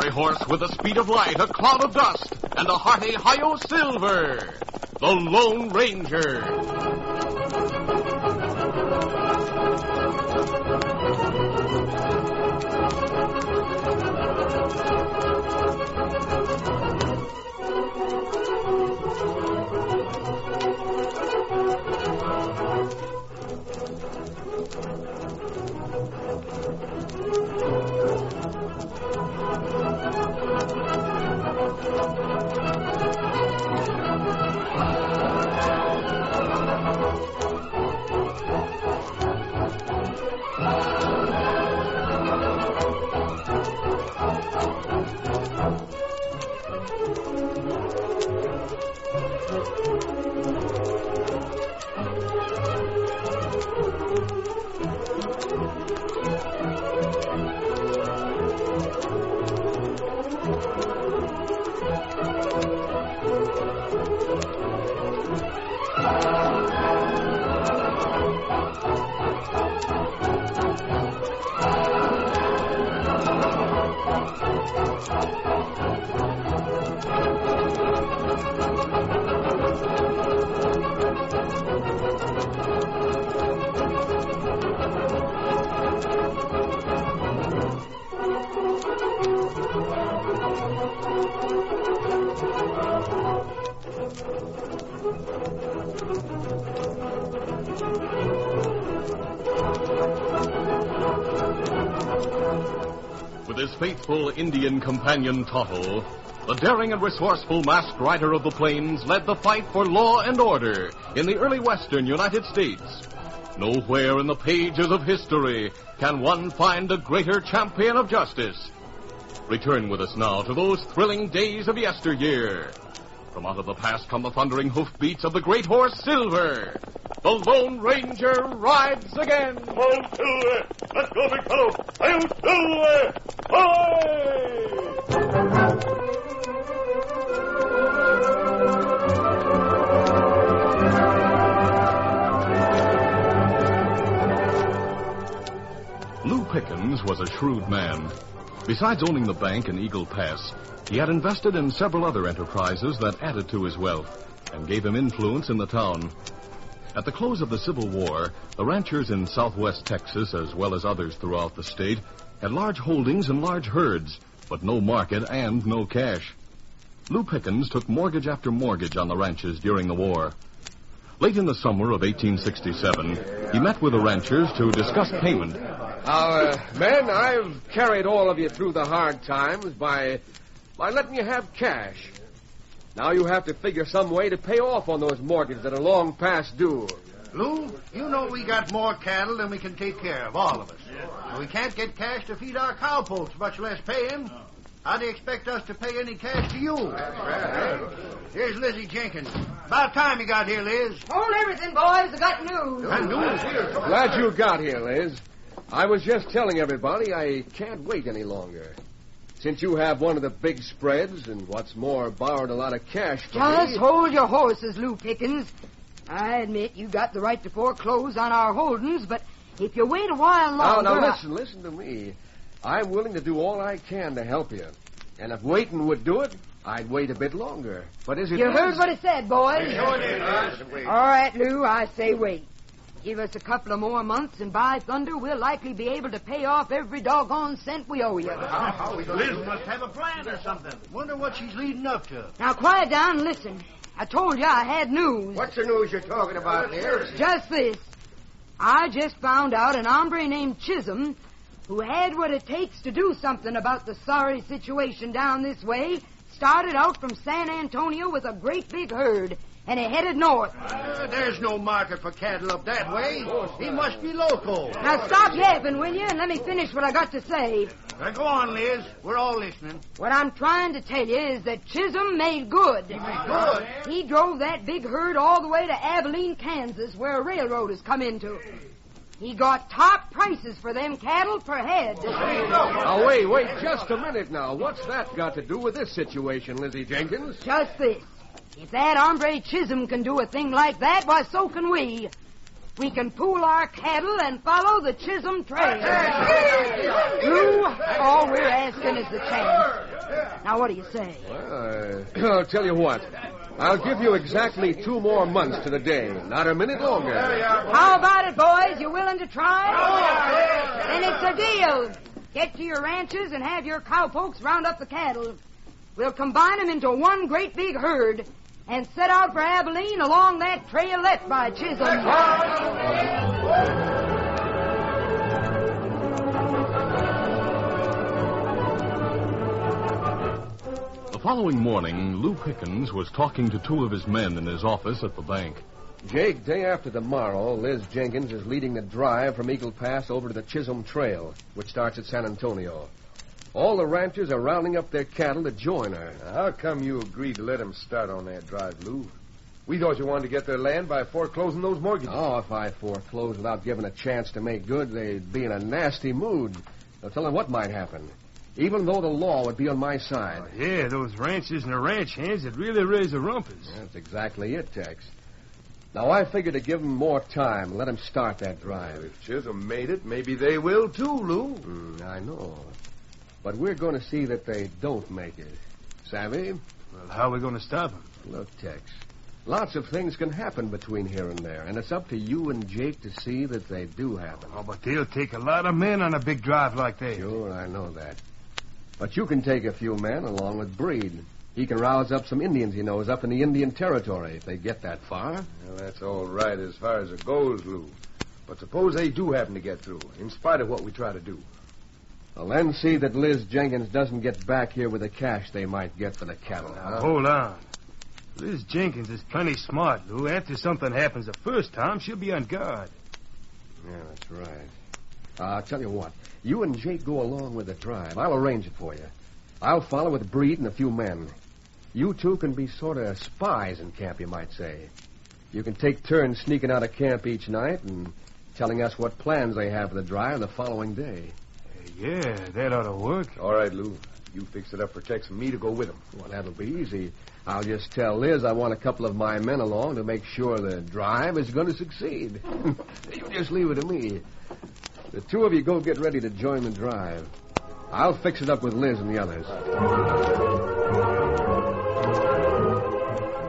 fiery horse with the speed of light, a cloud of dust, and a hearty hi-yo silver, the Lone Ranger. With his faithful Indian companion Tonto, the daring and resourceful masked rider of the plains led the fight for law and order in the early western United States. Nowhere in the pages of history can one find a greater champion of justice. Return with us now to those thrilling days of yesteryear. From out of the past come the thundering hoofbeats of the great horse Silver. The Lone Ranger rides again. Oh, Silver! Let's go, big fellow! Hail, Silver! Lou Pickens was a shrewd man. Besides owning the bank in Eagle Pass, he had invested in several other enterprises that added to his wealth and gave him influence in the town. At the close of the Civil War, the ranchers in southwest Texas, as well as others throughout the state, had large holdings and large herds, but no market and no cash. Lou Pickens took mortgage after mortgage on the ranches during the war. Late in the summer of 1867, he met with the ranchers to discuss payment. Men, I've carried all of you through the hard times by letting you have cash. Now you have to figure some way to pay off on those mortgages that are long past due. Lou, you know we got more cattle than we can take care of, all of us. So we can't get cash to feed our cowpokes, much less pay him. How do you expect us to pay any cash to you? Here's Lizzie Jenkins. About time you got here, Liz. Hold everything, boys. I got news. And news here. Glad you got here, Liz. I was just telling everybody I can't wait any longer. Since you have one of the big spreads, and what's more, borrowed a lot of cash from me... Just hold your horses, Lou Pickens. I admit you got the right to foreclose on our holdings, but if you wait a while longer... Now, listen to me. I'm willing to do all I can to help you. And if waiting would do it, I'd wait a bit longer. But is it... You heard what he said, boys. Sure did. All right, Lou, I say wait. Give us a couple of more months, and by thunder, we'll likely be able to pay off every doggone cent we owe you. Liz must have a plan or something. Wonder what she's leading up to. Now, quiet down and listen. I told you I had news. What's the news you're talking about, Liz? Just this. I just found out an hombre named Chisholm, who had what it takes to do something about the sorry situation down this way, started out from San Antonio with a great big herd, and he headed north. There's no market for cattle up that way. He must be local. Now stop yapping, will you, and let me finish what I got to say. Go on, Liz. We're all listening. What I'm trying to tell you is that Chisholm made good. He made good? He drove that big herd all the way to Abilene, Kansas, where a railroad has come into. He got top prices for them cattle per head. Now, wait just a minute now. What's that got to do with this situation, Lizzie Jenkins? Just this. If that hombre Chisholm can do a thing like that, why, so can we. We can pool our cattle and follow the Chisholm trail. Lou, all we're asking is the chance. Now, what do you say? Well, I'll tell you what. I'll give you exactly 2 more months to the day. Not a minute longer. How about it, boys? You willing to try? Then it's a deal. Get to your ranches and have your cowpokes round up the cattle. We'll combine them into one great big herd and set out for Abilene along that trail left by Chisholm. The following morning, Lou Pickens was talking to 2 of his men in his office at the bank. Jake, day after tomorrow, Liz Jenkins is leading the drive from Eagle Pass over to the Chisholm Trail, which starts at San Antonio. All the ranchers are rounding up their cattle to join her. How come you agreed to let them start on that drive, Lou? We thought you wanted to get their land by foreclosing those mortgages. Oh, if I foreclosed without giving a chance to make good, they'd be in a nasty mood. I'll tell them what might happen, even though the law would be on my side. Yeah, those ranchers and the ranch hands would really raise a rumpus. That's exactly it, Tex. Now, I figured to give them more time and let them start that drive. If Chisholm made it, maybe they will too, Lou. I know. But we're going to see that they don't make it. Savvy? Well, how are we going to stop them? Look, Tex, lots of things can happen between here and there, and it's up to you and Jake to see that they do happen. Oh, but they'll take a lot of men on a big drive like that. Sure, I know that. But you can take a few men along with Breed. He can rouse up some Indians he knows up in the Indian Territory if they get that far. Well, that's all right as far as it goes, Lou. But suppose they do happen to get through, in spite of what we try to do. Well, then see that Liz Jenkins doesn't get back here with the cash they might get for the cattle. Now, hold on. Liz Jenkins is plenty smart, Lou. After something happens the first time, she'll be on guard. Yeah, that's right. I'll tell you what. You and Jake go along with the drive. I'll arrange it for you. I'll follow with Breed and a few men. You 2 can be sort of spies in camp, you might say. You can take turns sneaking out of camp each night and telling us what plans they have for the drive the following day. Yeah, that ought to work. All right, Lou. You fix it up for Tex and me to go with them. Well, that'll be easy. I'll just tell Liz I want a couple of my men along to make sure the drive is going to succeed. You just leave it to me. The 2 of you go get ready to join the drive. I'll fix it up with Liz and the others.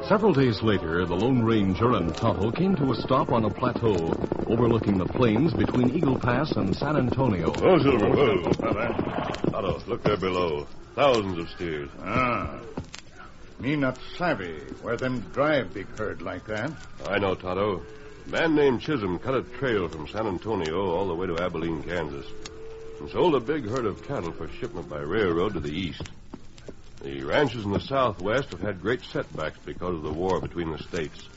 Several days later, the Lone Ranger and Tonto came to a stop on a plateau overlooking the plains between Eagle Pass and San Antonio. Oh, Silver. Whoa, Tonto, look there below. Thousands of steers. Me not savvy where them drive big herd like that. I know, Tonto. A man named Chisholm cut a trail from San Antonio all the way to Abilene, Kansas, and sold a big herd of cattle for shipment by railroad to the east. The ranchers in the southwest have had great setbacks because of the war between the states.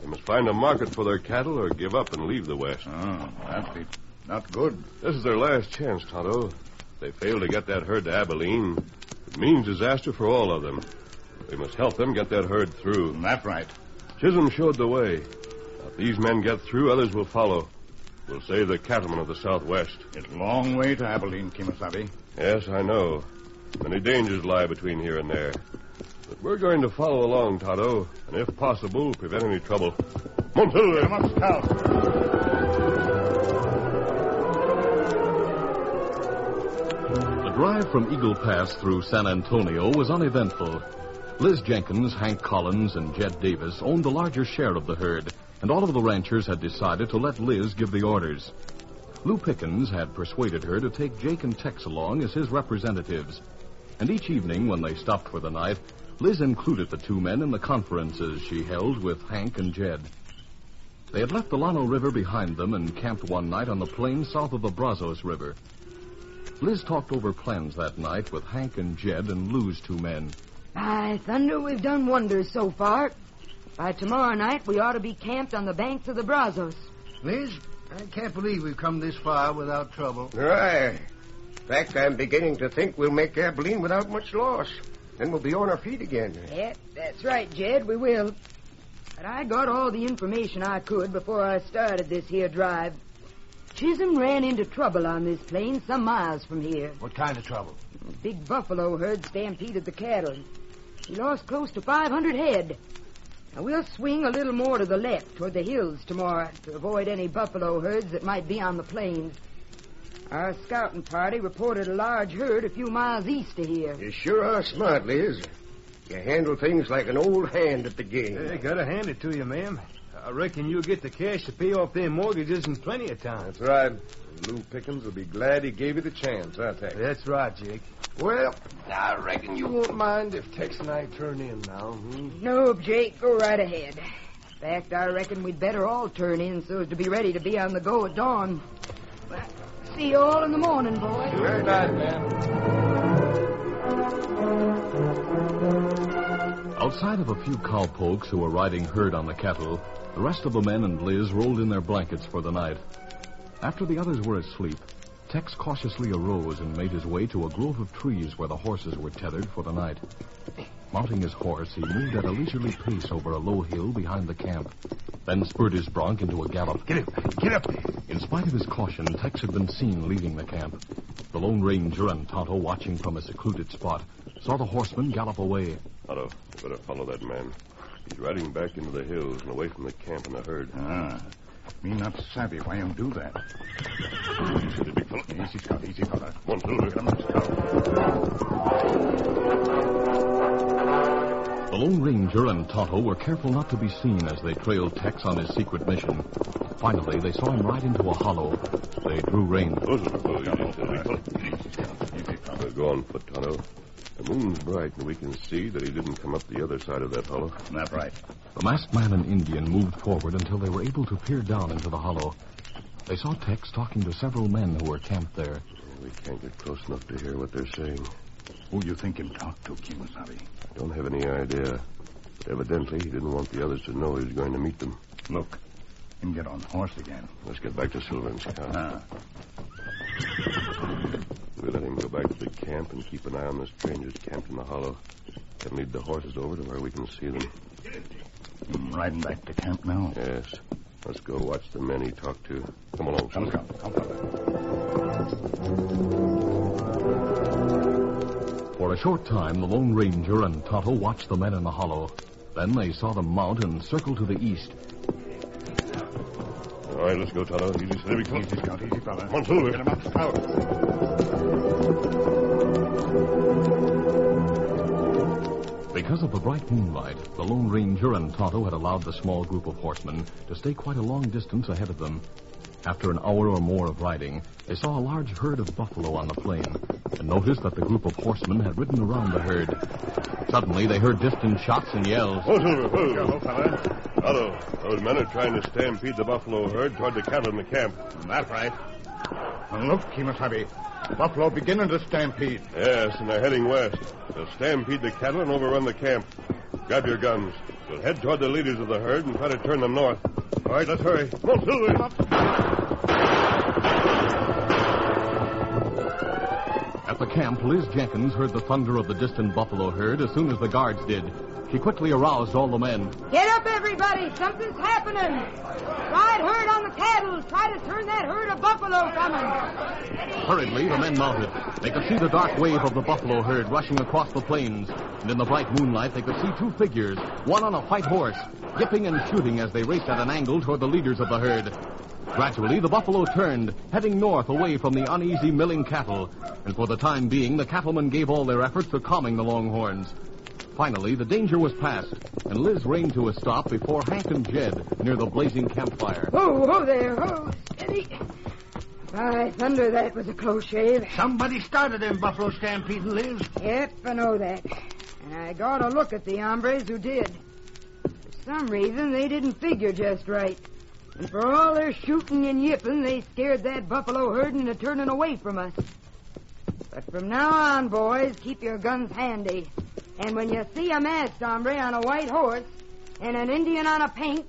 They must find a market for their cattle or give up and leave the west. Oh, that be not good. This is their last chance, Tonto. If they fail to get that herd to Abilene, it means disaster for all of them. We must help them get that herd through. That's right. Chisholm showed the way. Now, if these men get through, others will follow. We'll save the cattlemen of the southwest. It's a long way to Abilene, Kimasabi. Yes, I know. Many dangers lie between here and there. But we're going to follow along, Tonto, and if possible, prevent any trouble. Monsilver! Come on, Scout. The drive from Eagle Pass through San Antonio was uneventful. Liz Jenkins, Hank Collins, and Jed Davis owned the larger share of the herd, and all of the ranchers had decided to let Liz give the orders. Lou Pickens had persuaded her to take Jake and Tex along as his representatives. And each evening, when they stopped for the night, Liz included the 2 men in the conferences she held with Hank and Jed. They had left the Llano River behind them and camped one night on the plains south of the Brazos River. Liz talked over plans that night with Hank and Jed and Lou's 2 men. By thunder, we've done wonders so far. By tomorrow night, we ought to be camped on the banks of the Brazos. Liz, I can't believe we've come this far without trouble. Aye. In fact, I'm beginning to think we'll make Abilene without much loss. Then we'll be on our feet again. Yeah, that's right, Jed, we will. But I got all the information I could before I started this here drive. Chisholm ran into trouble on this plain some miles from here. What kind of trouble? A big buffalo herd stampeded the cattle. He lost close to 500 head. Now, we'll swing a little more to the left toward the hills tomorrow to avoid any buffalo herds that might be on the plains. Our scouting party reported a large herd a few miles east of here. You sure are smart, Liz. You handle things like an old hand at the game. Hey, gotta hand it to you, ma'am. I reckon you'll get the cash to pay off them mortgages in plenty of time. That's right. And Lou Pickens will be glad he gave you the chance, huh, Tex? That's right, Jake. Well, I reckon you won't mind if Tex and I turn in now, No, Jake, go right ahead. In fact, I reckon we'd better all turn in so as to be ready to be on the go at dawn. Well, see you all in the morning, boys. Good night, ma'am. Outside of a few cowpokes who were riding herd on the cattle, the rest of the men and Liz rolled in their blankets for the night. After the others were asleep, Tex cautiously arose and made his way to a grove of trees where the horses were tethered for the night. Mounting his horse, he moved at a leisurely pace over a low hill behind the camp, then spurred his bronc into a gallop. Get up there. In spite of his caution, Tex had been seen leaving the camp. The Lone Ranger and Tonto, watching from a secluded spot, saw the horseman gallop away. Tonto, you better follow that man. He's riding back into the hills and away from the camp and the herd. Me not savvy why him do that. Easy, big fella. Easy, Scout, easy, fella. Come on, Silver. Get him up, Scout. The Lone Ranger and Tonto were careful not to be seen as they trailed Tex on his secret mission. Finally, they saw him ride into a hollow. They drew rein. Easy, fella. Go on foot, Tonto. The moon's bright, and we can see that he didn't come up the other side of that hollow. That's right. The masked man and Indian moved forward until they were able to peer down into the hollow. They saw Tex talking to several men who were camped there. We can't get close enough to hear what they're saying. Who you think him talk to, Kimasabi? Don't have any idea. But evidently, he didn't want the others to know he was going to meet them. Look, him get on horse again. Let's get back to Silver and Scout. We'll let him go back to the camp and keep an eye on the strangers camped in the hollow. Then lead the horses over to where we can see them. Him riding back to camp now? Yes. Let's go watch the men he talked to. Come along, Come, Silver. Come, For a short time, the Lone Ranger and Tonto watched the men in the hollow. Then they saw them mount and circle to the east. All right, let's go, Tonto. Easy, steady, come on. Easy, Scout, easy, fella. Come on, Silver. Get him up, Scout. Because of the bright moonlight, the Lone Ranger and Tonto had allowed the small group of horsemen to stay quite a long distance ahead of them. After an hour or more of riding, they saw a large herd of buffalo on the plain and noticed that the group of horsemen had ridden around the herd. Suddenly, they heard distant shots and yells. Oh, Silver, Go, fella. Tonto, those men are trying to stampede the buffalo herd toward the cattle in the camp. That's right. And look, Kimasabi, buffalo beginning to stampede. Yes, and they're heading west. They'll stampede the cattle and overrun the camp. Grab your guns. We'll head toward the leaders of the herd and try to turn them north. All right, let's hurry. Come on, Silver. At the camp, Liz Jenkins heard the thunder of the distant buffalo herd as soon as the guards did. She quickly aroused all the men. Get up, everybody. Something's happening. Ride herd on the cattle. Try to turn that herd of buffalo coming. Hurriedly, the men mounted. They could see the dark wave of the buffalo herd rushing across the plains. And in the bright moonlight, they could see two figures, one on a white horse, yipping and shooting as they raced at an angle toward the leaders of the herd. Gradually, the buffalo turned, heading north away from the uneasy milling cattle. And for the time being, the cattlemen gave all their efforts to calming the Longhorns. Finally, the danger was past, and Liz reined to a stop before Hank and Jed near the blazing campfire. Whoa there. Whoa, steady. By thunder, that was a close shave. Somebody started them buffalo stampeding, Liz. Yep, I know that. And I got a look at the hombres who did. For some reason, they didn't figure just right. And for all their shooting and yipping, they scared that buffalo herd into turning away from us. But from now on, boys, keep your guns handy. And when you see a masked hombre on a white horse and an Indian on a paint,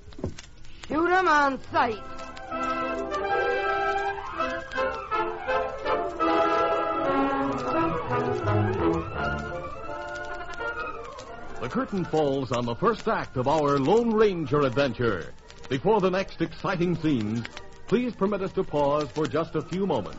shoot 'em on sight. The curtain falls on the first act of our Lone Ranger adventure. Before the next exciting scenes, please permit us to pause for just a few moments.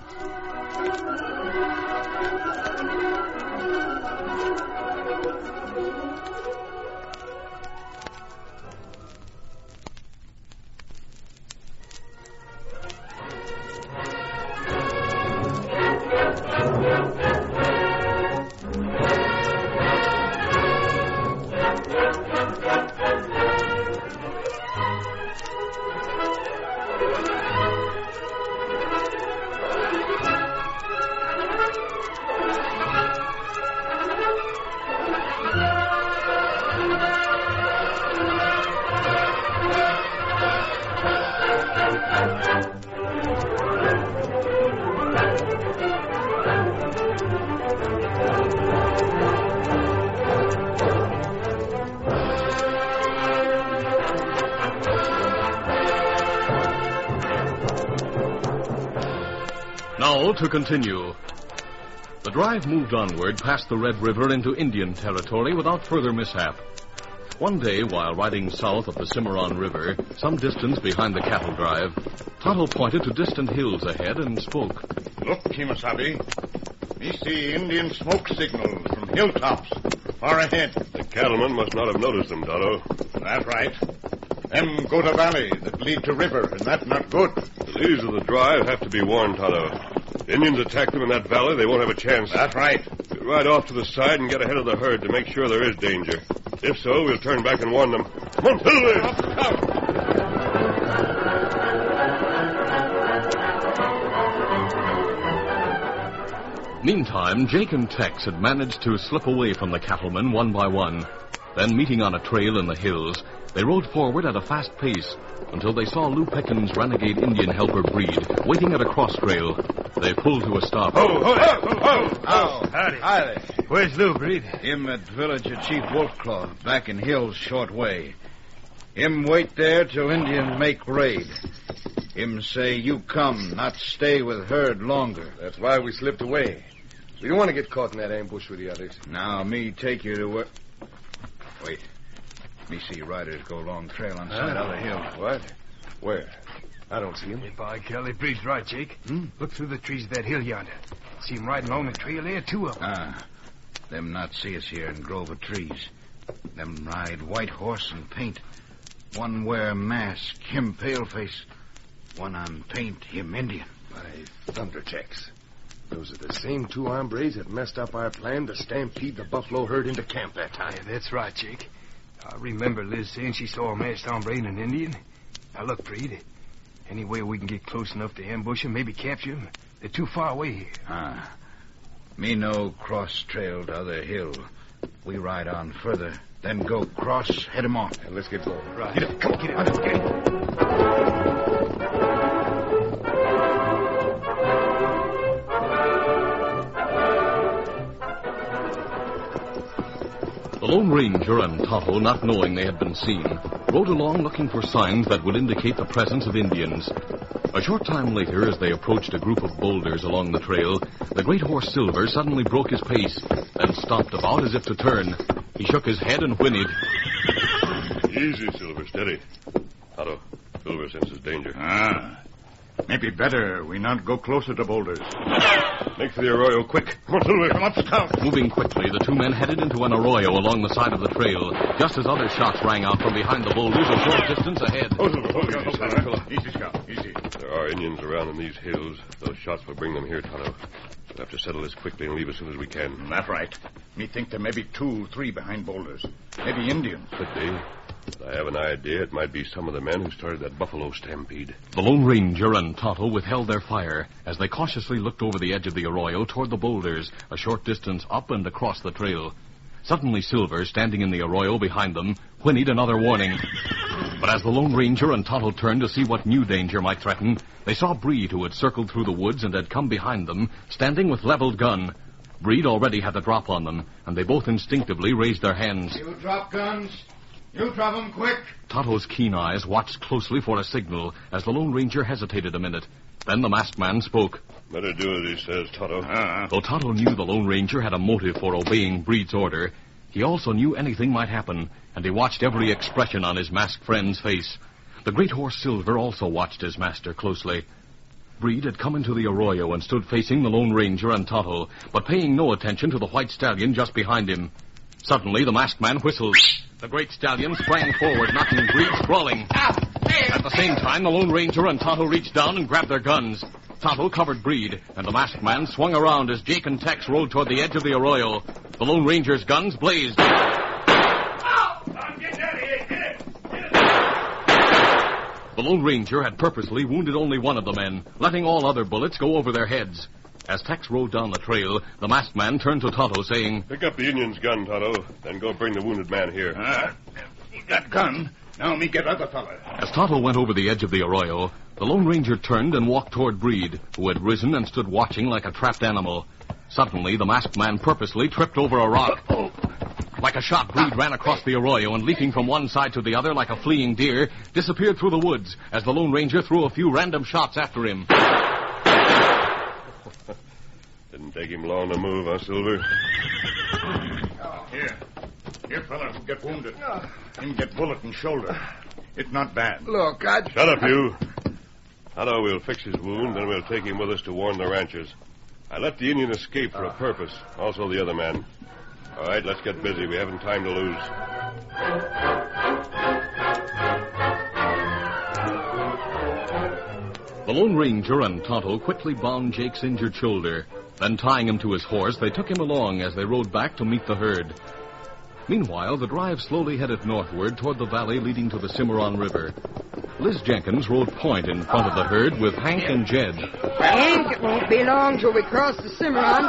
Now to continue. The drive moved onward past the Red River into Indian territory without further mishap. One day, while riding south of the Cimarron River, some distance behind the cattle drive, Tonto pointed to distant hills ahead and spoke. Look, Kimasabi. Me see Indian smoke signals from hilltops far ahead. The cattlemen must not have noticed them, Tonto. That's right. Them go to valley that lead to river, and that's not good. The leaders of the drive have to be warned, Tonto. If Indians attack them in that valley, they won't have a chance. That's right. We'll ride off to the side and get ahead of the herd to make sure there is danger. If so, we'll turn back and warn them. Come on, Silver! Meantime, Jake and Tex had managed to slip away from the cattlemen one by one. Then, meeting on a trail in the hills, they rode forward at a fast pace until they saw Lou Picken's renegade Indian helper Breed waiting at a cross trail. They pulled to a stop. Oh, howdy. Hi there. Where's Lou, Breed? Him at village of Chief Wolfclaw, back in hills short way. Him wait there till Indians make raid. Him say you come, not stay with herd longer. That's why we slipped away. We don't want to get caught in that ambush with the others. Now, me take you to where... Wait. Me see riders go along trail on side other hill. What? Where? I don't see him. Hey, by golly, Breed's right, Jake. Look through the trees of that hill yonder. See him riding along the trail there, two of them. Them not see us here in grove of trees. Them ride white horse and paint. One wear mask, him paleface. One on paint, him Indian. By thunderjacks. Those are the same two hombres that messed up our plan to stampede the buffalo herd into camp that time. Yeah, that's right, Jake. I remember Liz saying she saw a masked hombre and an Indian. Now, look, Breed. Any way we can get close enough to ambush them, maybe capture them? They're too far away here. Me no cross trail to other hill. We ride on further, then go cross, head 'em off. And let's get going. Right. Get it. Come on, Get it. The Lone Ranger and Tonto, not knowing they had been seen, rode along looking for signs that would indicate the presence of Indians. A short time later, as they approached a group of boulders along the trail, the great horse Silver suddenly broke his pace, then stopped about as if to turn. He shook his head and whinnied. Easy, Silver, steady. Tonto, Silver senses danger. Maybe better we not go closer to boulders. Make for the arroyo, quick. Come on, Silver. Come up, Scout. Moving quickly, the two men headed into an arroyo along the side of the trail, just as other shots rang out from behind the boulders a short distance ahead. Oh, Silver, Easy, Scout, easy. There are Indians around in these hills. Those shots will bring them here, Tonto. We'll have to settle this quickly and leave as soon as we can. That's right. Me think there may be 2, 3 behind boulders. Maybe Indians. Could be. But I have an idea it might be some of the men who started that buffalo stampede. The Lone Ranger and Tonto withheld their fire as they cautiously looked over the edge of the arroyo toward the boulders, a short distance up and across the trail. Suddenly, Silver, standing in the arroyo behind them, whinnied another warning. But as the Lone Ranger and Tonto turned to see what new danger might threaten, they saw Breed, who had circled through the woods and had come behind them, standing with leveled gun. Breed already had the drop on them, and they both instinctively raised their hands. You drop guns. You drop them quick. Tonto's keen eyes watched closely for a signal as the Lone Ranger hesitated a minute. Then the masked man spoke. Better do as he says, Tonto. Though Tonto knew the Lone Ranger had a motive for obeying Breed's order, he also knew anything might happen, and he watched every expression on his masked friend's face. The great horse Silver also watched his master closely. Breed had come into the arroyo and stood facing the Lone Ranger and Tonto, but paying no attention to the white stallion just behind him. Suddenly, the masked man whistled. The great stallion sprang forward, knocking Breed sprawling. At the same time, the Lone Ranger and Tonto reached down and grabbed their guns. Tonto covered Breed, and the masked man swung around as Jake and Tex rode toward the edge of the arroyo. The Lone Ranger's guns blazed. Get out of here. Get it. The Lone Ranger had purposely wounded only one of the men, letting all other bullets go over their heads. As Tex rode down the trail, the masked man turned to Tonto, saying, Pick up the Indian's gun, Tonto, then go bring the wounded man here. He got gun. Now me get other fella. As Tonto went over the edge of the arroyo, the Lone Ranger turned and walked toward Breed, who had risen and stood watching like a trapped animal. Suddenly, the masked man purposely tripped over a rock. Like a shot, Breed ran across the arroyo and, leaping from one side to the other like a fleeing deer, disappeared through the woods as the Lone Ranger threw a few random shots after him. Didn't take him long to move, huh, Silver? Here, fella, get wounded. Him get bullet in shoulder. It's not bad. Look, Shut up, you. Tonto will fix his wound, then we'll take him with us to warn the ranchers. I let the Indian escape for a purpose. Also the other man. All right, let's get busy. We haven't time to lose. The Lone Ranger and Tonto quickly bound Jake's injured shoulder. Then, tying him to his horse, they took him along as they rode back to meet the herd. Meanwhile, the drive slowly headed northward toward the valley leading to the Cimarron River. Liz Jenkins rode point in front of the herd with Hank and Jed. Hank, it won't be long till we cross the Cimarron.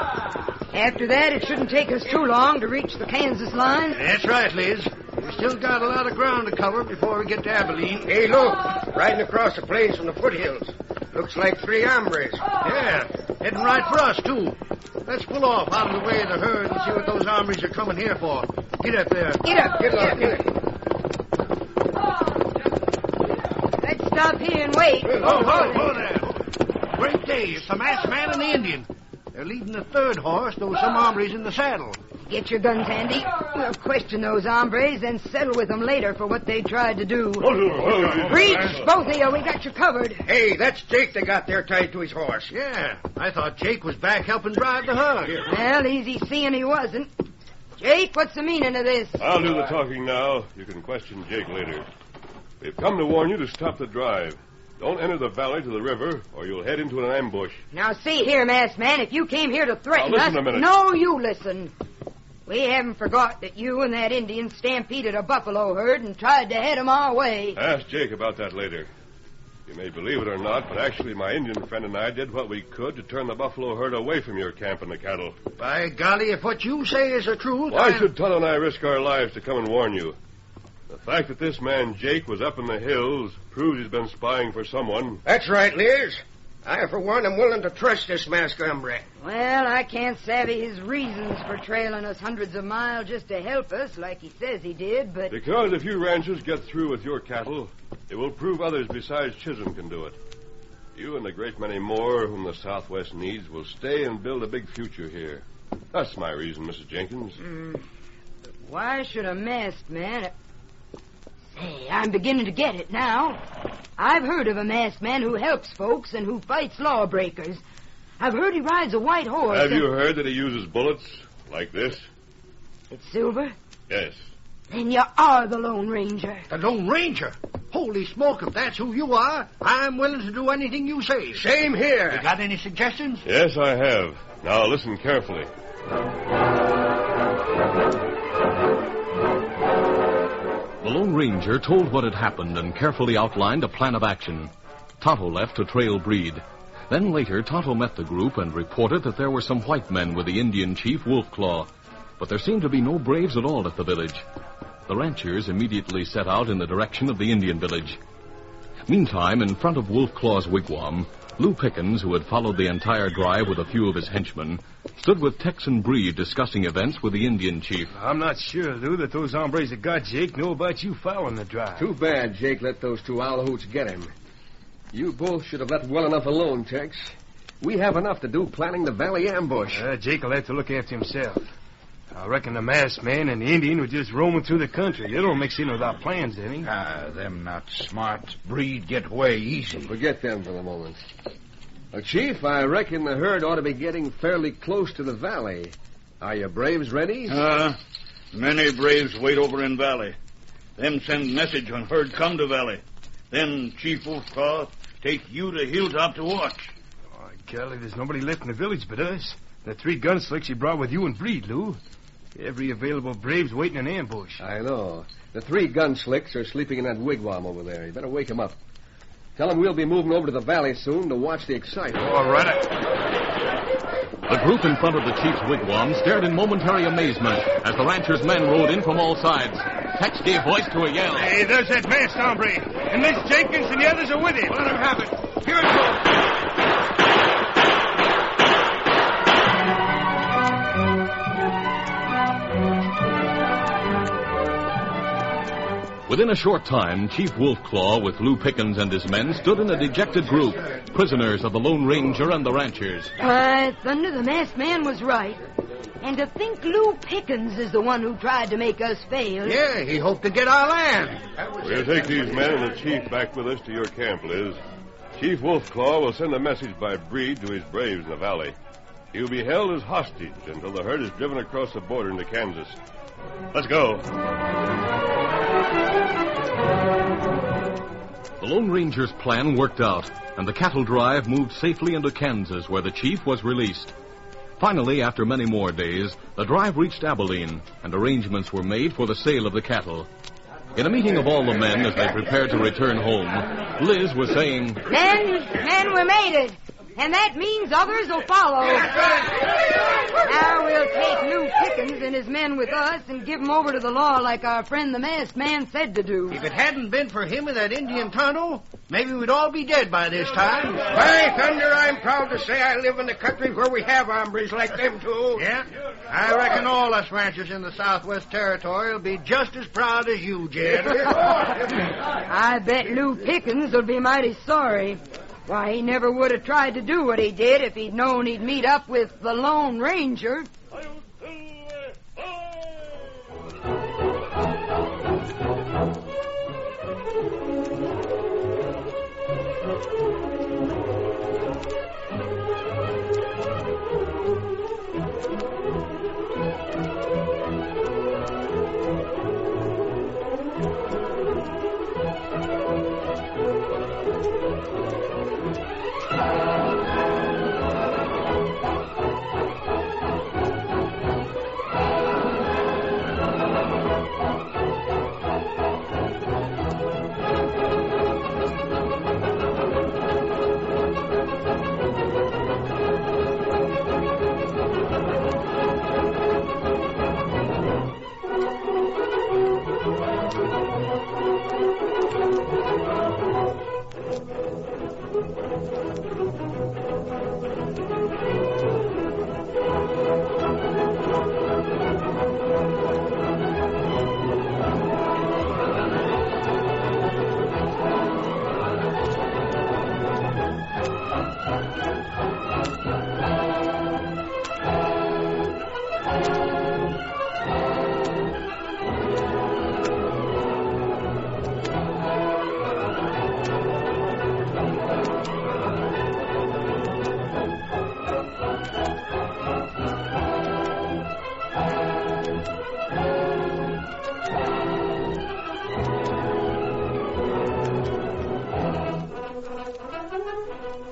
After that, it shouldn't take us too long to reach the Kansas line. That's right, Liz. We still got a lot of ground to cover before we get to Abilene. Hey, look. Riding across the plains from the foothills. Looks like 3 hombres. Yeah, heading right for us, too. Let's pull off out of the way of the herd and see what those hombres are coming here for. Get up there. Get up. Let's stop here and wait. Oh, there. Great day. It's the masked man and the Indian. They're leading the third horse, though some hombres in the saddle. Get your guns handy. We'll question those hombres, then settle with them later for what they tried to do. Reach, both of you. We got you covered. Hey, that's Jake they got there tied to his horse. Yeah, I thought Jake was back helping drive the herd. Well, easy seeing he wasn't. Jake, what's the meaning of this? I'll do the talking now. You can question Jake later. We've come to warn you to stop the drive. Don't enter the valley to the river, or you'll head into an ambush. Now, see here, masked man, if you came here to threaten now, us... listen a minute. No, you listen. We haven't forgot that you and that Indian stampeded a buffalo herd and tried to head 'em our way. Ask Jake about that later. You may believe it or not, but actually my Indian friend and I did what we could to turn the buffalo herd away from your camp and the cattle. By golly, if what you say is the truth... Why should Tonto and I risk our lives to come and warn you? The fact that this man Jake was up in the hills proves he's been spying for someone. That's right, Liz. I, for one, am willing to trust this masked hombre. Well, I can't savvy his reasons for trailing us hundreds of miles just to help us, like he says he did, but... Because if you ranchers get through with your cattle, it will prove others besides Chisholm can do it. You and a great many more whom the Southwest needs will stay and build a big future here. That's my reason, Mrs. Jenkins. Why should a masked man... Say, I'm beginning to get it now. I've heard of a masked man who helps folks and who fights lawbreakers. I've heard he rides a white horse. Have you heard that he uses bullets like this? It's Silver? Yes. Then you are the Lone Ranger. The Lone Ranger? Holy smoke, if that's who you are, I'm willing to do anything you say. Same here. You got any suggestions? Yes, I have. Now listen carefully. The Lone Ranger told what had happened and carefully outlined a plan of action. Tonto left to trail Breed. Then later, Tonto met the group and reported that there were some white men with the Indian chief Wolf Claw, but there seemed to be no braves at all at the village. The ranchers immediately set out in the direction of the Indian village. Meantime, in front of Wolf Claw's wigwam, Lou Pickens, who had followed the entire drive with a few of his henchmen, stood with Texan Breed discussing events with the Indian chief. I'm not sure, Lou, that those hombres that got Jake know about you following the drive. Too bad Jake let those 2 Alahoots get him. You both should have let well enough alone, Tex. We have enough to do planning the valley ambush. Jake will have to look after himself. I reckon the masked man and the Indian were just roaming through the country. They don't mix in with our plans, any. Them not smart. Breed get away easy. Forget them for the moment. Chief, I reckon the herd ought to be getting fairly close to the valley. Are your braves ready? Many braves wait over in valley. Them send message when herd come to valley. Then Chief Wolfclaw take you to hilltop to watch. Oh, golly, there's nobody left in the village but us. The 3 gunslicks you brought with you and Breed, Lou. Every available brave's waiting in ambush. I know. The 3 gunslicks are sleeping in that wigwam over there. You better wake them up. Tell them we'll be moving over to the valley soon to watch the excitement. All right. The group in front of the chief's wigwam stared in momentary amazement as the ranchers' men rode in from all sides. Tex gave voice to a yell. Hey, there's that masked hombre. And Miss Jenkins and the others are with him. Let him have it. Here it goes. Within a short time, Chief Wolfclaw with Lou Pickens and his men stood in a dejected group, prisoners of the Lone Ranger and the ranchers. Thunder, the masked man was right. And to think Lou Pickens is the one who tried to make us fail. Yeah, he hoped to get our land. We'll take these men and the chief back with us to your camp, Liz. Chief Wolfclaw will send a message by Breed to his braves in the valley. He will be held as hostage until the herd is driven across the border into Kansas. Let's go. The Lone Ranger's plan worked out, and the cattle drive moved safely into Kansas, where the chief was released. Finally, after many more days, the drive reached Abilene, and arrangements were made for the sale of the cattle. In a meeting of all the men as they prepared to return home, Liz was saying, Men, we made it. And that means others will follow. Now we'll take Lou Pickens and his men with us and give them over to the law like our friend the masked man said to do. If it hadn't been for him and that Indian Tonto, maybe we'd all be dead by this time. By thunder, I'm proud to say I live in the country where we have hombres like them, too. Yeah, I reckon all us ranchers in the Southwest Territory will be just as proud as you, Jed. I bet Lou Pickens will be mighty sorry. Why, he never would have tried to do what he did if he'd known he'd meet up with the Lone Ranger.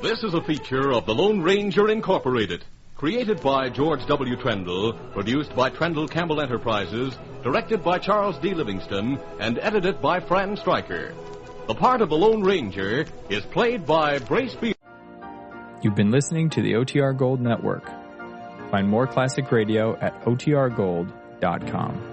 This is a feature of the Lone Ranger Incorporated, created by George W. Trendle, produced by Trendle Campbell Enterprises, directed by Charles D. Livingston, and edited by Fran Stryker. The part of the Lone Ranger is played by Brace Beal. You've been listening to the OTR Gold Network. Find more classic radio at otrgold.com.